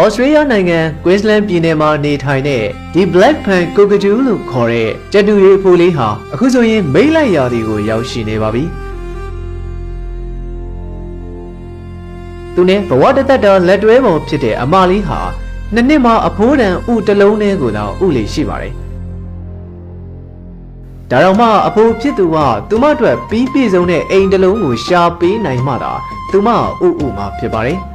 Australia နိုင်ငံ Queensland ပြည်နယ်မှာနေထိုင်တဲ့ဒီ Black Pan Cockatoo လို့ခေါ်တဲ့ကြက်တူရွေးဖိုးလေးဟာအခုဆိုရင်မိတ်လိုက်ရာသီကိုရောက်ရှိနေပါပြီ။သူနဲ့ဘဝတသက်တာလက်တွဲပေါ်ဖြစ်တဲ့အမလေးဟာနှစ်နှစ်မှအဖိုးတန်ဥတလုံးနဲ့ကိုတော့ဥလေရှိပါတယ်။ဒါတော့မှအဖိုးဖြစ်သူကသူမအတွက်ပြီးပြည့်စုံတဲ့အိမ်တစ်လုံးကိုရှာပေးနိုင်မှသာသူမဥမှာဖြစ်ပါတယ်။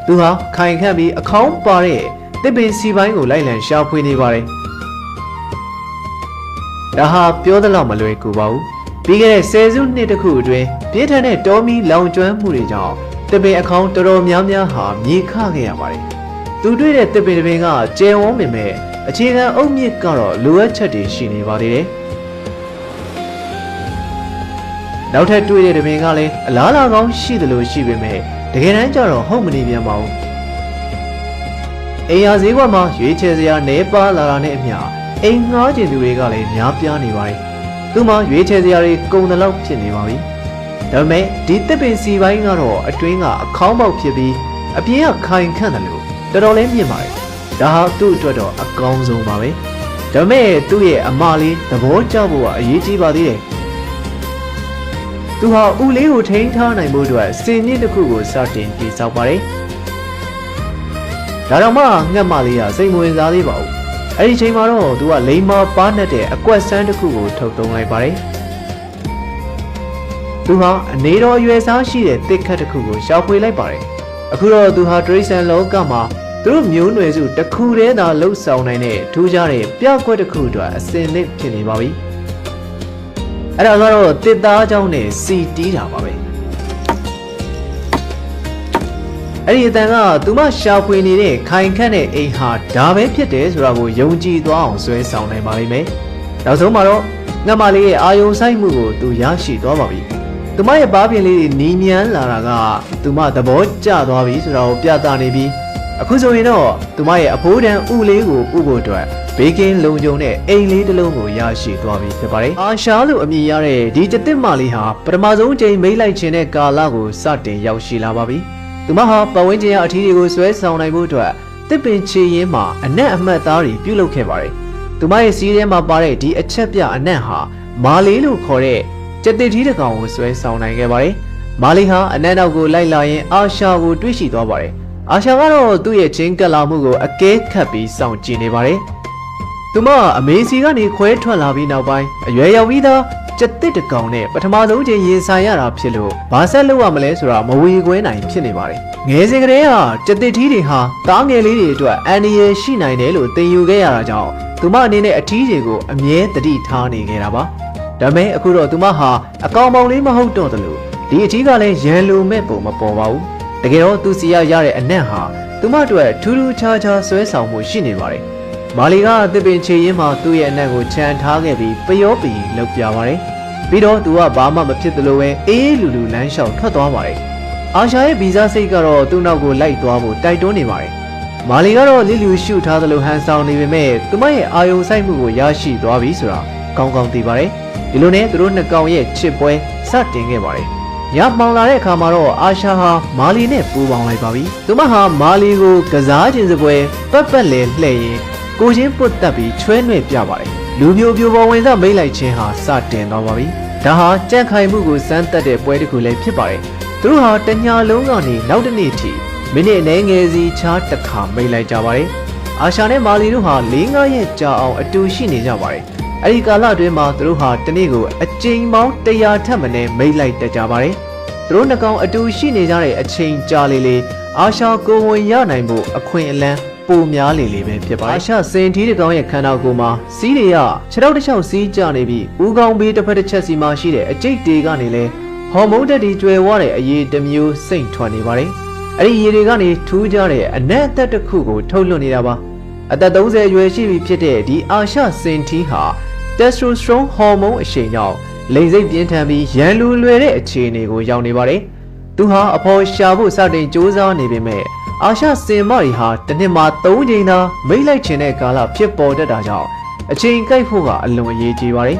သူဟာခိုင်ခန့်ပြီးအခေါင်းပါတဲ့တစ်ပင်စီပိုင်းကိုလိုက်လံရှာဖွေနေပါတယ်။ဒါဟာပြောသလောက်မလွယ်ကူပါဘူး။ပြီးခဲ့တဲ့10စုနှစ်တခုအတွင်းပြင်းထန်တဲ့တောမီလောင်ကျွမ်းမှုတွေကြောင့်တစ်ပင်အခေါင်းတော်တော်များများဟာမြေခခဲ့ရပါတယ်။သူတွေ့တဲ့တစ်ပင်တစ်ပင်ကကျယ်ဝန်းပေမဲ့အခြေခံအုတ်မြစ်ကတော့လိုအပ်ချက်တွေရှိနေပါသေးတယ်။နောက်ထပ်တွေ့တဲ့တစ်ပင်ကလည်းအလားလာကောင်းရှိသလိုရှိပေမဲ့တကယ်တမ်းကျတော့ဟုတ်မနေပြန်ပါဘူး။အိမ်ယာဈေးကွက်မှာရွေးချယ်စရာနေပါလာတာနဲ့အမျှအိမ်ငှားကျင်သူတွေကလည်းများပြားနေပါတယ်။သူမှရွေးချယ်စရာတွေကုန်သလောက်ဖြစ်နေပါပြီ။ဒါပေမဲ့ဒီတစ်ပင်စီပိုင်းကတော့အတွင်းကအခေါင်းပေါက်ဖြစ်ပြီးအပြင်ကခိုင်ခန့်တယ်လို့တော်တော်လေးမြင်ပါတယ်။ဒါဟာသူ့အတွက်တော့အကောင်းဆုံးပါပဲ။ဒါပေမဲ့သူ့ရဲ့အမလေးသဘောကျဖို့ကအရေးကြီးပါသေးတယ်။သူဟာဥလေးကိုထိန်းထားနိုင်ဖို့အတွက်စင်မြင့်တစ်ခုကိုစတင်တည်ဆောက်ပါတယ်။ဒါတော့မှငှက်မလေးကစိတ်မဝင်စားသေးပါဘူး။အဲဒီချိန်မှာတော့သူကလိမ္မာပါးနှက်တဲ့အကွက်ဆန်းတစ်ခုကိုထုတ်သုံးလိုက်ပါတယ်။သူဟာအနေတော်ရွယ်စားရှိတဲ့တစ်ခတ်တစ်ခုကိုရှာဖွေလိုက်ပါတယ်။အခုတော့သူဟာတရိษံလောကမှာသူတို့မျိုးနွယ်စုတစ်ခုတည်းသာလှုပ်ဆောင်နိုင်တဲ့ထူးခြားတဲ့ပြကွက်တစ်ခုအတွက်အစင်သင့်ဖြစ်နေပါပြီ။အဲ့ဒါကတော့တစ်သားကြောင့်နဲ့စီတီးတာပါပဲအဲ့ဒီအတန်ကသူမရှာဖွေနေတဲ့ခိုင်ခန့်တဲ့အိမ်ဟာဒါပဲဖြစ်တယ်ဆိုတာကိုယုံကြည်သွားအောင်ဆွဲဆောင်နိုင်ပါလိမ့်မယ်နောက်ဆုံးမှာတော့ငှက်မလေးရဲ့အာယုံဆိုင်မှုကိုသူရရှိသွားပါပြီသူမရဲ့ပါးပြင်လေးတွေနီးမြန်းလာတာကသူမသဘောကျသွားပြီဆိုတာကိုပြသနေပြီးအခုဆိုရင်တော့သူမရဲ့အဖိုးတန်ဥလေးကိုဥဖို့အတွက်ဘေးကင်းလုံခြုံတဲ့အိမ်လေးတစ်လုံးကိုရရှိသွားပြီဖြစ်ပါတယ်။အာရှာလို့အမည်ရတဲ့ဒီကျတစ်မလေးဟာပထမဆုံးချိန်မိတ်လိုက်ခြင်းတဲ့ကာလကိုစတင်ရောက်ရှိလာပါပြီ။သူမဟာပတ်ဝန်းကျင်အထီးတွေကိုဆွဲဆောင်နိုင်ဖို့အတွက်တစ်ပင်ချေရင်းမှာအနက်အမှတ်သားတွေပြုလုပ်ခဲ့ပါတယ်။သူမရဲ့စီးထဲမှာပါတဲ့ဒီအချက်ပြအနက်ဟာမာလေးလို့ခေါ်တဲ့ကျတစ်ထီးတစ်ကောင်ကိုဆွဲဆောင်နိုင်ခဲ့ပါတယ်။မာလေးဟာအနက်နောက်ကိုလိုက်လာရင်အာရှာကိုတွေ့ရှိသွားပါတယ်။အာရှာကတော့သူ့ရဲ့ချင်းကပ်လာမှုကိုအကဲခတ်ပြီးစောင့်ကြည့်နေပါတယ်။သူမအမေစီကနေခွဲထွက်လာပြီးနောက်ပိုင်းအရွယ်ရောက်ပြီးသားကျက်တစ်တကောင်နဲ့ပထမဆုံးချိန်ရင်ဆိုင်ရတာဖြစ်လို့ဘာဆက်လုပ်ရမလဲဆိုတာမဝေခွဲနိုင်ဖြစ်နေပါတယ်။ငယ်စဉ်ကတည်းကကျက်တစ်ထီးတွေဟာတားငယ်လေးတွေအတွက်အန္တရာယ်ရှိနိုင်တယ်လို့သင်ယူခဲ့ရတာကြောင့်သူမအနေနဲ့အထီးတွေကိုအမြဲတတိထားနေခဲ့တာပါ။ဒါပေမဲ့အခုတော့သူမဟာအကောင်ပေါင်လေးမဟုတ်တော့တယ်လို့ဒီအထီးကလည်းရန်လိုမဲ့ပုံမပေါ်ပါဘူး။တကယ်တော့သူစီရရတဲ့အနက်ဟာသူမအတွက်ထူးထူးခြားခြားဆွဲဆောင်မှုရှိနေပါတယ်။မာလီကတစ်ပင်ချေရင်းမှာသူ့ရဲ့အနက်ကိုခြံထားခဲ့ပြီးပျောပီလှုပ်ပြပါတယ်။ပြီးတော့သူကဘာမှမဖြစ်သလိုပဲအေးလူလူလမ်းလျှောက်ထွက်သွားပါတယ်။အာရှာရဲ့ဗီဇစိတ်ကတော့သူ့နောက်ကိုလိုက်သွားဖို့တိုက်တွန်းနေပါတယ်။မာလီကတော့လီလူရှုထားသလိုဟန်ဆောင်နေပေမဲ့သူမရဲ့အာယုံဆိုင်မှုကိုရရှိသွားပြီဆိုတာကောင်းကောင်းသိပါတယ်။ဒီလိုနဲ့သူတို့နှစ်ကောင်ရဲ့ချစ်ပွဲစတင်ခဲ့ပါတယ်။ညမှောင်လာတဲ့အခါမှာတော့အာရှာဟာမာလီနဲ့ပူးပေါင်းလိုက်ပါပြီ။သူမဟာမာလီကိုကစားခြင်းစပွဲပတ်ပတ်လဲလှည့်ရင်ကိုချင်းပုတ်တက်ပြီးချွဲနှဲ့ပြပါတယ်လူမျိုးပြိုပေါ်ဝင်စားမိတ်လိုက်ခြင်းဟာစတင်သွားပါပြီဒါဟာကြန့်ခိုင်မှုကိုစမ်းသပ်တဲ့ပွဲတစ်ခုလည်းဖြစ်ပါတယ်သူတို့ဟာတညာလုံးကနေနောက်တစ်နေ့ထိမိနစ်အနည်းငယ်စီချားတစ်ခါမိတ်လိုက်ကြပါတယ်အာရှာနဲ့မာလီတို့ဟာ၄-၅ ရက်ကြာအောင်အတူရှိနေကြပါတယ်အဲဒီကာလအတွင်းမှာသူတို့ဟာတနေ့ကိုအကြိမ်ပေါင်း100ထက်မနည်းမိတ်လိုက်တတ်ကြပါတယ်သူတို့နှစ်ကောင်အတူရှိနေကြတဲ့အချိန်ကြာလေအာရှာကိုဝင်ရနိုင်ဖို့အခွင့်အလမ်းပိုများလေပဲဖြစ်ပါတယ်အာရှစင်ထီးတကောင်ရဲ့ခန္ဓာကိုယ်မှာစီးတွေကခြေထောက်တစ်ချောင်းစီးကျနေပြီးဦးခေါင်းဘေးတစ်ဖက်တစ်ချက်စီမှာရှိတဲ့အကျိတ်တွေကနေလဲဟော်မုန်းတက်တီကျွဲဝတဲ့အရေးတစ်မျိုးစိတ်ထွက်နေပါတယ်အဲ့ဒီအရေးတွေကနေထူးခြားတဲ့အနက်အသက်တစ်ခုကိုထုတ်လွှတ်နေတာပါအသက်30အရွယ်ရှိပြီဖြစ်တဲ့ဒီအာရှစင်ထီးဟာတက်စထရိုစထရွန်ဟော်မုန်းအရှိန်ကြောင့်လိမ်စိတ်ပြင်းထန်ပြီးရန်လူလွယ်တဲ့အခြေအနေကိုရောက်နေပါတယ်သူဟာအဖော်ရှာဖို့စတင်စ조사နေပေမဲ့အာရှစင်မတွေဟာတစ်နှစ်မှာ3ချိန်သာမိတ်လိုက်ခြင်းတဲ့ကာလဖြစ်ပေါ်တတ်တာကြောင့်အချိန်ကိုက်ဖို့ကအလွန်အရေးကြီးပါတယ်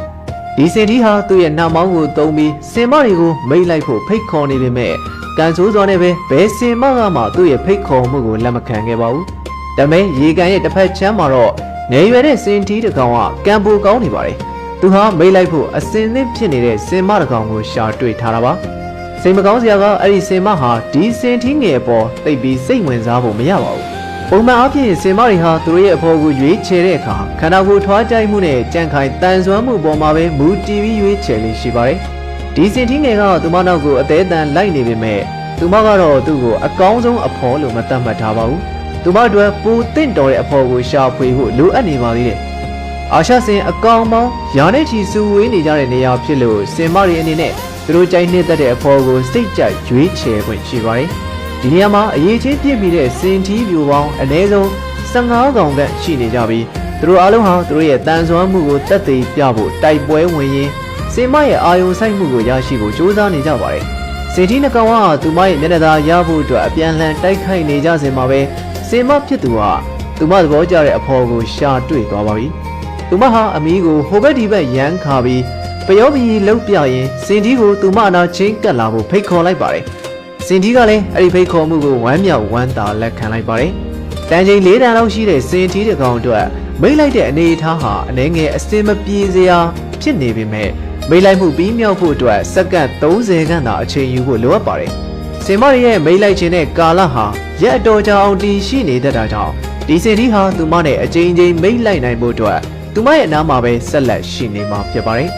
ဒီစင်တီဟာသူ့ရဲ့နှာမောင်းကိုသုံးပြီးစင်မတွေကိုမိတ်လိုက်ဖို့ဖိတ်ခေါ်နေပေမဲ့ ကန်ဆိုးစွာနဲ့ပဲဘယ်စင်မကမှသူ့ရဲ့ဖိတ်ခေါ်မှုကိုလက်မခံခဲ့ပါဘူး။ဒါပေမဲ့ရေကန်ရဲ့တစ်ဖက်ချမ်းမှာတော့ငယ်ရွယ်တဲ့စင်တီးတစ်ကောင်ကကံပူကောင်းနေပါတယ်။သူဟာမိတ်လိုက်ဖို့အစင်သင့်ဖြစ်နေတဲ့စင်မတစ်ကောင်ကိုရှာတွေ့ထားတာပါ။စိတ်မကောင်းစရာကအဲ့ဒီစင်မဟာဒီစင်တီးငယ်ပေါ်သိပ်ပြီးစိတ်ဝင်စားဖို့မရပါဘူး။ပုံမှန်အားဖြင့်စင်မတွေဟာသူတို့ရဲ့အဖော်ကိုရွေးချယ်တဲ့အခါခန္ဓာကိုယ်ထွားကြိုက်မှုနဲ့ကြံ့ခိုင်တန်ဆွမ်းမှုပေါ်မှာပဲမူတည်ပြီးရွေးချယ်လေးရှိပါတယ်။ဒီစင်တီးငယ်ကသူမနောက်ကိုအသေးအတန်လိုက်နေပေမဲ့သူမကတော့သူ့ကိုအကောင်းဆုံးအဖော်လို့မသတ်မှတ်ထားပါဘူး။သူမတို့ပူတင့်တော်တဲ့အဖော်ကိုရှာဖွေဖို့လိုအပ်နေပါသေးတယ်။အာရှစင်အကောင်ပေါင်းရာနဲ့ချီစုဝေးနေကြတဲ့နေရာဖြစ်လို့စင်မတွေအနေနဲ့သူတို့ကြိုက်နှစ်သက်တဲ့အဖော်ကိုစိတ်ကြိုက်ရွေးချယ်ခွင့်ရှိပါတယ်။ဒီနေရာမှာအရေးချင်းပြည့်ပြီးတဲ့စင်တီးပြိုပေါင်းအနည်းဆုံး15ကောင်ခန့်ရှိနေကြပြီးသူတို့အားလုံးဟာသူတို့ရဲ့တန်ဆွမ်းမှုကိုတက်သေးပြဖို့တိုက်ပွဲဝင်ရင်းစင်မရဲ့အာယုံဆိုင်မှုကိုရရှိဖို့ကြိုးစားနေကြပါတယ်။စင်တီးနှကောင်ကသူမရဲ့မျက်နှာသာရဖို့အတွက်အပြန်လှန်တိုက်ခိုက်နေကြစဉ်မှာပဲစင်မဖြစ်သူဟာသူမသဘောကျတဲ့အဖော်ကိုရှာတွေ့သွားပါပြီ။သူမဟာအမီးကိုဟိုဘက်ဒီဘက်ရမ်းခါပြီးပျောပီလှုပ်ပြရင်စင်တီးကိုသူမအနာချင်းကပ်လာဖို့ဖိတ်ခေါ်လိုက်ပါတယ်။စင်တီးကလည်းအဲ့ဒီဖိတ်ခေါ်မှုကိုဝမ်းမြောက်ဝမ်းသာလက်ခံလိုက်ပါတယ်။တန်ချိန်4တန်လောက်ရှိတဲ့စင်တီးတစ်ကောင်အတွက်မိတ်လိုက်တဲ့အနေအထားဟာအနေငယ်အစင်မပြေစရာဖြစ်နေပေမဲ့မိတ်လိုက်မှုပြီးမြောက်ဖို့အတွက်စက္ကန့်30ခန့်သာအချိန်ယူဖို့လိုအပ်ပါတယ်။စင်မရဲ့မိတ်လိုက်ခြင်းတဲ့ကာလဟာရက်အတော်ကြာအောင်တည်ရှိနေတတ်တာကြောင့်ဒီစင်တီးဟာသူမနဲ့အချိန်ချင်းမိတ်လိုက်နိုင်ဖို့အတွက်သူမရဲ့အနားမှာပဲဆက်လက်ရှိနေမှာဖြစ်ပါတယ်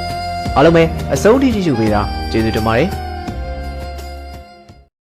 ။အားလုံးပဲအဆုံးထိကြည့်ရှုပေးတာကျေးဇူးတင်ပါတယ်။